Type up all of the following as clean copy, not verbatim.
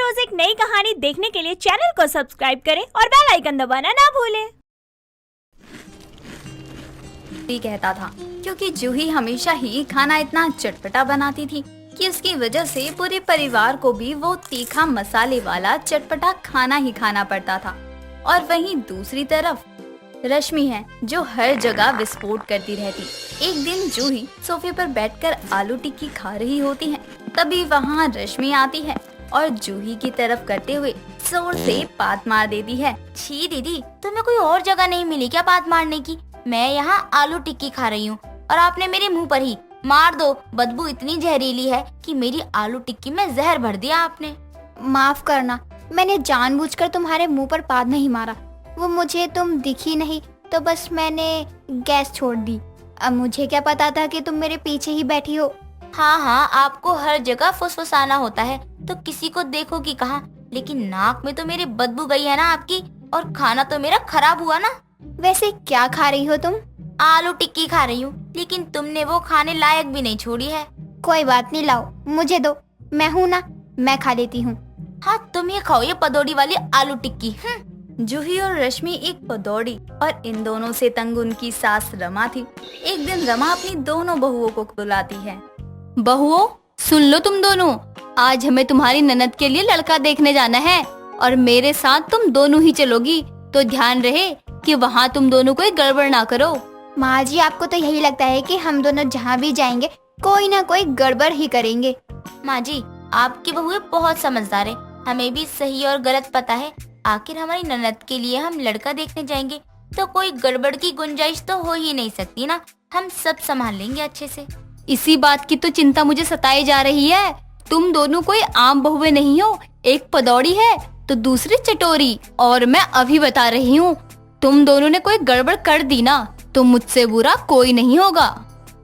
रोज एक नई कहानी देखने के लिए चैनल को सब्सक्राइब करें और बेल आइकन दबाना ना भूलें। कहता था क्योंकि जूही हमेशा ही खाना इतना चटपटा बनाती थी कि उसकी वजह से पूरे परिवार को भी वो तीखा मसाले वाला चटपटा खाना ही खाना पड़ता था। और वहीं दूसरी तरफ रश्मि है जो हर जगह विस्फोट करती रहती। एक दिन जूही सोफे पर बैठकर आलू टिक्की खा रही होती है, तभी वहाँ रश्मि आती है और जूही की तरफ करते हुए जोर से पात मार देती है। छी दीदी, तुम्हें कोई और जगह नहीं मिली क्या पात मारने की? मैं यहाँ आलू टिक्की खा रही हूँ और आपने मेरे मुंह पर ही मार दो। बदबू इतनी जहरीली है कि मेरी आलू टिक्की में जहर भर दिया आपने। माफ करना, मैंने जानबूझकर तुम्हारे मुंह पर पाद नहीं मारा। वो मुझे तुम दिखी नहीं तो बस मैंने गैस छोड़ दी। अब मुझे क्या पता था कि तुम मेरे पीछे ही बैठी हो। हाँ, आपको हर जगह फुसफुसाना होता है तो किसी को देखोगी कहाँ? लेकिन नाक में तो मेरी बदबू गई है ना आपकी, और खाना तो मेरा खराब हुआ ना। वैसे क्या खा रही हो तुम? आलू टिक्की खा रही हूँ, लेकिन तुमने वो खाने लायक भी नहीं छोड़ी है। कोई बात नहीं, लाओ मुझे दो, मैं हूँ ना, मैं खा लेती हूँ। हाँ, तुम ये खाओ ये पदौड़ी वाली आलू टिक्की। जूही और रश्मि एक पदौड़ी और इन दोनों से तंग उनकी सास रमा थी। एक दिन रमा अपनी दोनों बहुओं को बुलाती है। बहुओं, सुन लो तुम दोनों, आज हमें तुम्हारी ननद के लिए लड़का देखने जाना है और मेरे साथ तुम दोनों ही चलोगी, तो ध्यान रहे कि वहाँ तुम दोनों कोई गड़बड़ ना करो। माँ जी, आपको तो यही लगता है कि हम दोनों जहाँ भी जाएंगे कोई ना कोई गड़बड़ ही करेंगे। माँ जी, आपकी बहुएं बहुत समझदार है, हमें भी सही और गलत पता है। आखिर हमारी ननद के लिए हम लड़का देखने जाएंगे तो कोई गड़बड़ की गुंजाइश तो हो ही नहीं सकती ना। हम सब संभाल लेंगे अच्छे से। इसी बात की तो चिंता मुझे सताई जा रही है। तुम दोनों कोई आम बहुएं नहीं हो, एक पदौड़ी है तो दूसरी चटोरी। और मैं अभी बता रही हूँ, तुम दोनों ने कोई गड़बड़ कर दी ना तो मुझसे बुरा कोई नहीं होगा।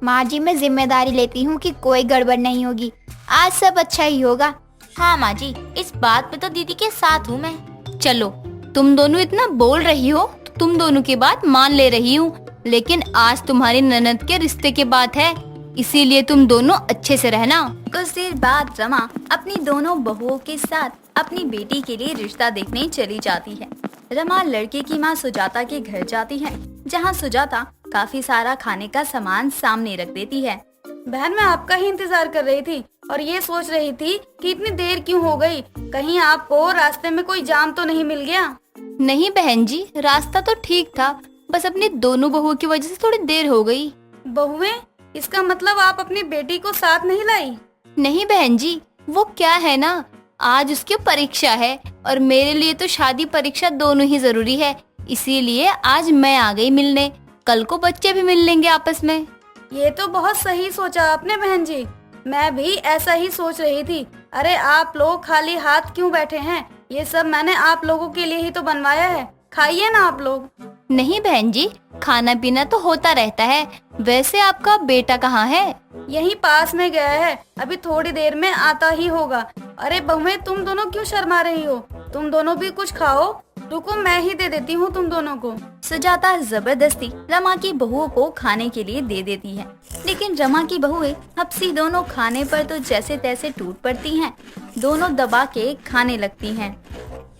माँ जी, मैं जिम्मेदारी लेती हूँ कि कोई गड़बड़ नहीं होगी, आज सब अच्छा ही होगा। हाँ माँ जी, इस बात पे तो दीदी के साथ हूँ मैं। चलो, तुम दोनों इतना बोल रही हो तो तुम दोनों की बात मान ले रही हूँ, लेकिन आज तुम्हारी ननद के रिश्ते की बात है, इसीलिए तुम दोनों अच्छे से रहना। कुछ देर बाद रमा अपनी दोनों बहुओं के साथ अपनी बेटी के लिए रिश्ता देखने चली जाती है। रमा लड़के की माँ सुजाता के घर जाती है, जहाँ सुजाता काफी सारा खाने का सामान सामने रख देती है। बहन, मैं आपका ही इंतजार कर रही थी और ये सोच रही थी कि इतनी देर क्यों हो गई, कहीं आपको रास्ते में कोई जाम तो नहीं मिल गया? नहीं बहन जी, रास्ता तो ठीक था, बस अपनी दोनों बहुओं की वजह से थोड़ी देर हो गई। बहुएं, इसका मतलब आप अपनी बेटी को साथ नहीं लाई? नहीं बहन जी, वो क्या है ना, आज उसकी परीक्षा है और मेरे लिए तो शादी परीक्षा दोनों ही जरूरी है, इसीलिए आज मैं आ गई मिलने। कल को बच्चे भी मिल लेंगे आपस में। ये तो बहुत सही सोचा आपने बहन जी, मैं भी ऐसा ही सोच रही थी। अरे आप लोग खाली हाथ क्यों बैठे हैं? ये सब मैंने आप लोगों के लिए ही तो बनवाया है, खाइए ना आप लोग। नहीं बहन जी, खाना पीना तो होता रहता है। वैसे आपका बेटा कहाँ है? यहीं पास में गया है, अभी थोड़ी देर में आता ही होगा। अरे बहुएं, तुम दोनों क्यों शर्मा रही हो? तुम दोनों भी कुछ खाओ, रुको मैं ही दे देती हूँ तुम दोनों को। सुजाता जबरदस्ती रमा की बहुओं को खाने के लिए दे देती है, लेकिन रमा की बहुएं हप्सी दोनों खाने पर तो जैसे तैसे टूट पड़ती हैं। दोनों दबा के खाने लगती हैं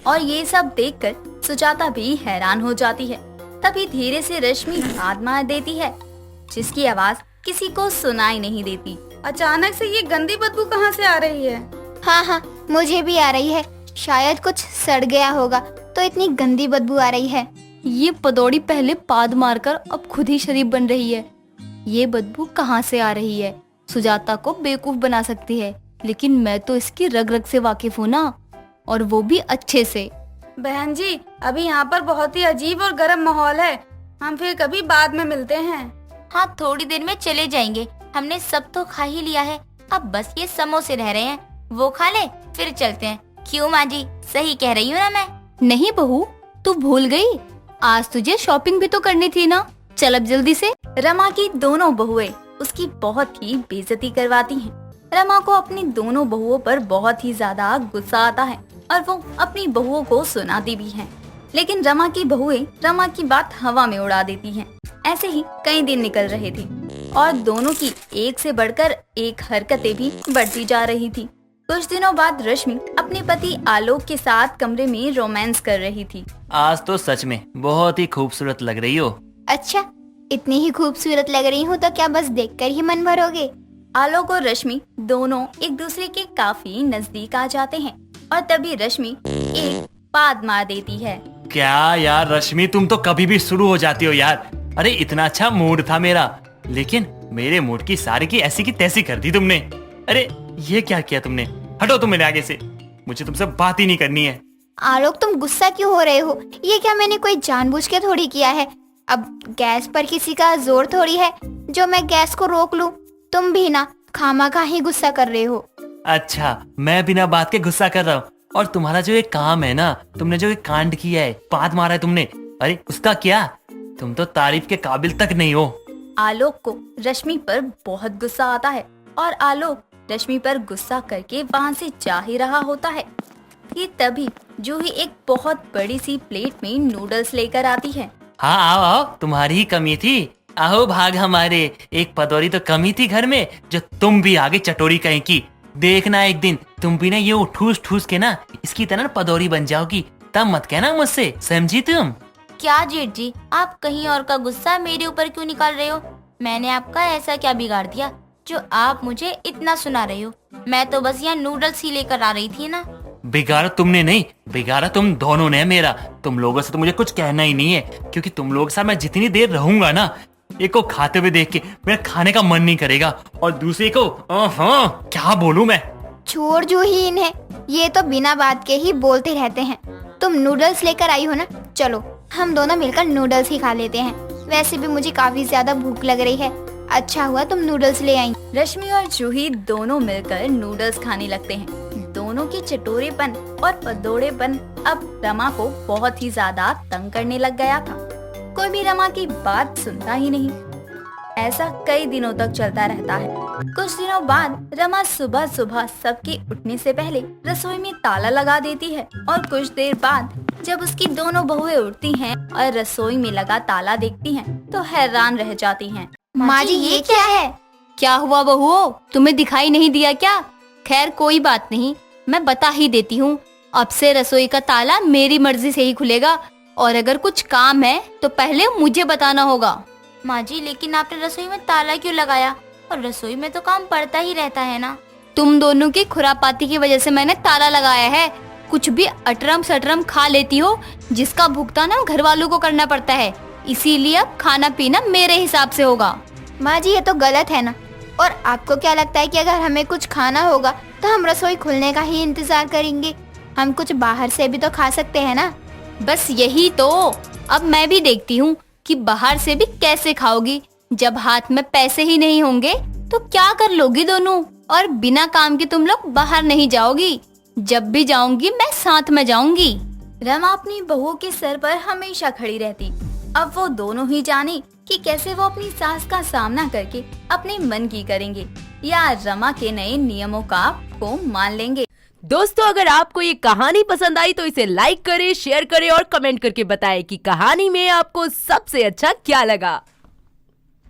और ये सब देखकर सुजाता भी हैरान हो जाती है। तभी धीरे से रश्मि हाथ मार देती है, जिसकी आवाज किसी को सुनाई नहीं देती। अचानक से ये गंदी बदबू कहाँ से आ रही है? हाँ, मुझे भी आ रही है, शायद कुछ सड़ गया होगा तो इतनी गंदी बदबू आ रही है। ये पदौड़ी पहले पाद मारकर अब खुद ही शरीफ बन रही है। ये बदबू कहाँ से आ रही है? सुजाता को बेवकूफ बना सकती है, लेकिन मैं तो इसकी रग रग से वाकिफ हूँ ना, और वो भी अच्छे से। बहन जी, अभी यहाँ पर बहुत ही अजीब और गर्म माहौल है, हम फिर कभी बाद में मिलते हैं। हाँ, थोड़ी देर में चले जाएंगे, हमने सब तो खा ही लिया है, अब बस ये समोसे रह रहे हैं, वो खा ले फिर चलते हैं। क्यों माँ जी, सही कह रही हूँ ना मैं? नहीं बहू, तू भूल गई, आज तुझे शॉपिंग भी तो करनी थी ना, चल अब जल्दी से। रमा की दोनों बहुएं उसकी बहुत ही बेइज्जती करवाती हैं। रमा को अपनी दोनों बहुओं पर बहुत ही ज्यादा गुस्सा आता है और वो अपनी बहुओं को सुनाती भी हैं। लेकिन रमा की बहुएं रमा की बात हवा में उड़ा देती हैं। ऐसे ही कई दिन निकल रहे थे और दोनों की एक से बढ़कर एक हरकतें भी बढ़ती जा रही थी। कुछ दिनों बाद रश्मि अपने पति आलोक के साथ कमरे में रोमांस कर रही थी। आज तो सच में बहुत ही खूबसूरत लग रही हो। अच्छा, इतनी ही खूबसूरत लग रही हूँ तो क्या बस देखकर ही मन भरोगे? आलोक और रश्मि दोनों एक दूसरे के काफी नजदीक आ जाते हैं और तभी रश्मि एक पाद मार देती है। क्या यार रश्मि, तुम तो कभी भी शुरू हो जाती हो यार। अरे इतना अच्छा मूड था मेरा, लेकिन मेरे मूड की सारी की ऐसी की तैसी कर दी तुमने। अरे ये क्या किया तुमने? हटो तुम मेरे आगे से, मुझे तुमसे बात ही नहीं करनी है। आलोक, तुम गुस्सा क्यों हो रहे हो? ये क्या मैंने कोई जानबूझ के थोड़ी किया है। अब गैस पर किसी का जोर थोड़ी है जो मैं गैस को रोक लूं। तुम भी ना खामखा ही गुस्सा कर रहे हो। अच्छा, मैं बिना बात के गुस्सा कर रहा हूँ, और तुम्हारा जो ये काम है ना, तुमने जो ये कांड किया है, पाद मारा है तुमने, अरे उसका क्या? तुम तो तारीफ के काबिल तक नहीं हो। आलोक को रश्मि पर बहुत गुस्सा आता है और आलोक रश्मि पर गुस्सा करके वहाँ से जा ही रहा होता है कि तभी जूही एक बहुत बड़ी सी प्लेट में नूडल्स लेकर आती है। हाँ आओ आओ, तुम्हारी ही कमी थी। आओ भाग हमारे, एक पदौरी तो कमी थी घर में, जो तुम भी आगे चटोरी कहीं की। देखना एक दिन तुम भी ना ये ठूस ठूस के ना इसकी तरह पदौरी बन जाओगी, तब मत कहना मुझसे, समझी तुम? क्या जेठ जी, आप कहीं और का गुस्सा मेरे ऊपर क्यों निकाल रहे हो? मैंने आपका ऐसा क्या बिगाड़ दिया जो आप मुझे इतना सुना रहे हो? मैं तो बस यहाँ नूडल्स ही लेकर आ रही थी ना। बिगाड़ा तुमने नहीं, बिगाड़ा तुम दोनों ने मेरा। तुम लोगों से तो मुझे कुछ कहना ही नहीं है, क्योंकि तुम लोगों के साथ मैं जितनी देर रहूंगा ना, एक को खाते हुए देख के मेरा खाने का मन नहीं करेगा, और दूसरे को क्या बोलूं मैं। छोड़ जूही इन्हें, ये तो बिना बात के ही बोलते रहते हैं। तुम नूडल्स लेकर आई हो ना, चलो हम दोनों मिलकर नूडल्स ही खा लेते हैं। वैसे भी मुझे काफी ज्यादा भूख लग रही है। अच्छा हुआ तुम नूडल्स ले आई। रश्मि और जूही दोनों मिलकर नूडल्स खाने लगते हैं। दोनों की चटोरेपन और पदौड़ेपन अब रमा को बहुत ही ज्यादा तंग करने लग गया था। कोई भी रमा की बात सुनता ही नहीं। ऐसा कई दिनों तक चलता रहता है। कुछ दिनों बाद रमा सुबह सुबह सबके उठने से पहले रसोई में ताला लगा देती है और कुछ देर बाद जब उसकी दोनों बहुएं उठती हैं और रसोई में लगा ताला देखती हैं तो हैरान रह जाती हैं। माँ जी, ये क्या है? क्या हुआ बहुओं, तुम्हें दिखाई नहीं दिया क्या? खैर कोई बात नहीं, मैं बता ही देती हूँ। अब से रसोई का ताला मेरी मर्जी से ही खुलेगा, और अगर कुछ काम है तो पहले मुझे बताना होगा। माँ जी, लेकिन आपने रसोई में ताला क्यों लगाया? और रसोई में तो काम पड़ता ही रहता है ना। तुम दोनों की खुरापाती की वजह से मैंने ताला लगाया है। कुछ भी अटरम सटरम खा लेती हो, जिसका भुगतान हम घर वालों को करना पड़ता है, इसीलिए अब खाना पीना मेरे हिसाब से होगा। माँ जी, ये तो गलत है ना। और आपको क्या लगता है कि अगर हमें कुछ खाना होगा तो हम रसोई खुलने का ही इंतजार करेंगे? हम कुछ बाहर से भी तो खा सकते हैं ना। बस यही तो, अब मैं भी देखती हूँ कि बाहर से भी कैसे खाओगी। जब हाथ में पैसे ही नहीं होंगे तो क्या कर लोगी दोनों? और बिना काम के तुम लोग बाहर नहीं जाओगी। जब भी जाऊंगी मैं साथ में जाऊंगी। रमा अपनी बहू के सर पर हमेशा खड़ी रहती। अब वो दोनों ही जाने कि कैसे वो अपनी सास का सामना करके अपने मन की करेंगे या रमा के नए नियमों को मान लेंगे। दोस्तों, अगर आपको ये कहानी पसंद आई तो इसे लाइक करें, शेयर करें और कमेंट करके बताएं कि कहानी में आपको सबसे अच्छा क्या लगा।